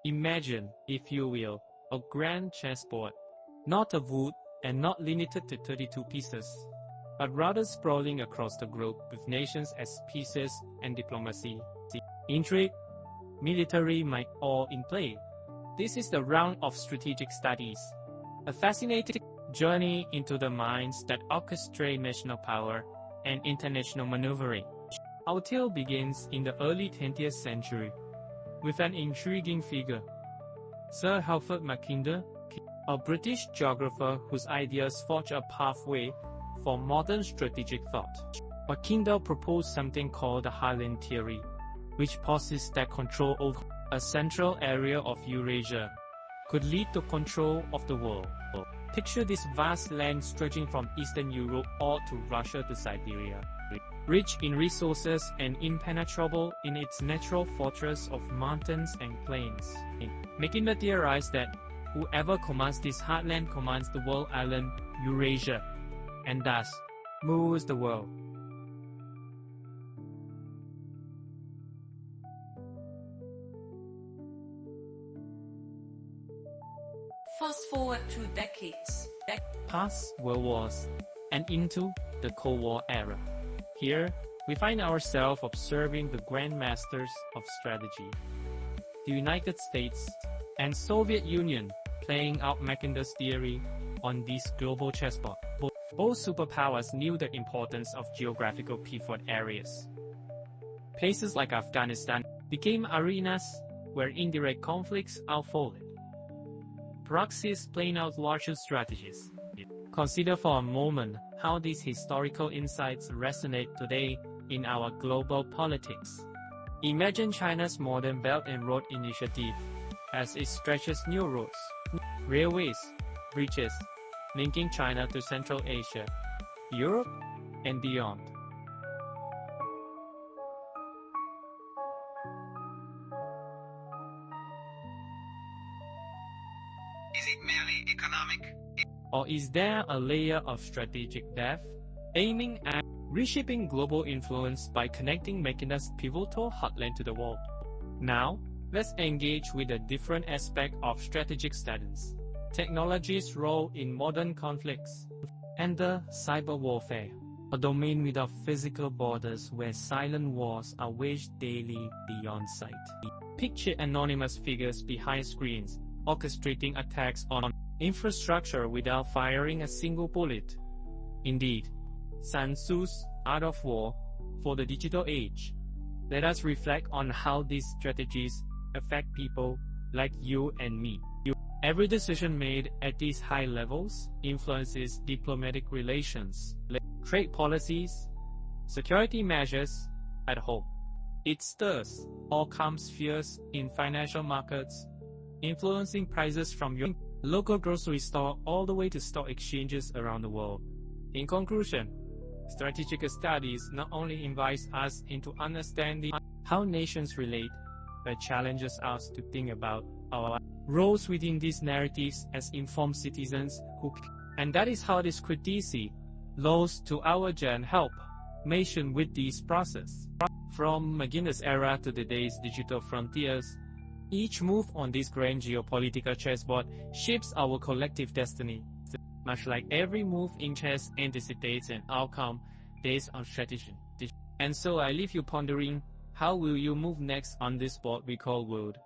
Imagine, if you will, a grand chessboard, not of wood and not limited to 32 pieces, but rather sprawling across the globe with nations as pieces and diplomacy, intrigue, military might all in play. This is the round of strategic studies, a fascinating journey into the minds that orchestrate national power and international maneuvering. Our tale begins in the early 20th century with an intriguing figure, Sir Halford Mackinder, a British geographer whose ideas forged a pathway for modern strategic thought. Mackinder proposed something called the Heartland Theory, which posits that control over a central area of Eurasia could lead to control of the world. Picture this vast land stretching from Eastern Europe all to Russia to Siberia, rich in resources and impenetrable in its natural fortress of mountains and plains. Mackinder theorized that whoever commands this heartland commands the world island Eurasia, and thus moves the world. Fast forward 2 decades. Past World Wars and into the Cold War era. Here, we find ourselves observing the grandmasters of strategy, the United States and Soviet Union, playing out Mackinder's theory on this global chessboard. Both superpowers knew the importance of geographical pivot areas. Places like Afghanistan became arenas where indirect conflicts unfolded. Proxies playing out larger strategies. Consider for a moment how these historical insights resonate today in our global politics. Imagine China's modern Belt and Road Initiative as it stretches new roads, railways, bridges, linking China to Central Asia, Europe, and beyond. Is it merely economic? Or is there a layer of strategic depth, aiming at reshaping global influence by connecting Mackinder's pivotal heartland to the world? Now, let's engage with a different aspect of strategic studies: technology's role in modern conflicts. Enter cyber warfare, a domain without physical borders where silent wars are waged daily beyond sight. Picture anonymous figures behind screens, orchestrating attacks on infrastructure without firing a single bullet. Indeed, Sun Tzu's Art of War for the digital age. Let us reflect on how these strategies affect people like you and me. Every decision made at these high levels influences diplomatic relations, trade policies, security measures at home. It stirs or calms fears in financial markets, influencing prices from your local grocery store all the way to stock exchanges around the world. In conclusion, strategic studies not only invites us into understanding how nations relate, but challenges us to think about our roles within these narratives as informed citizens and that is how this critique laws to our gen help nation with this process. From Mackinder's era to today's digital frontiers, each move on this grand geopolitical chessboard shapes our collective destiny. Much like every move in chess anticipates an outcome based on strategy. And so I leave you pondering, how will you move next on this board we call world?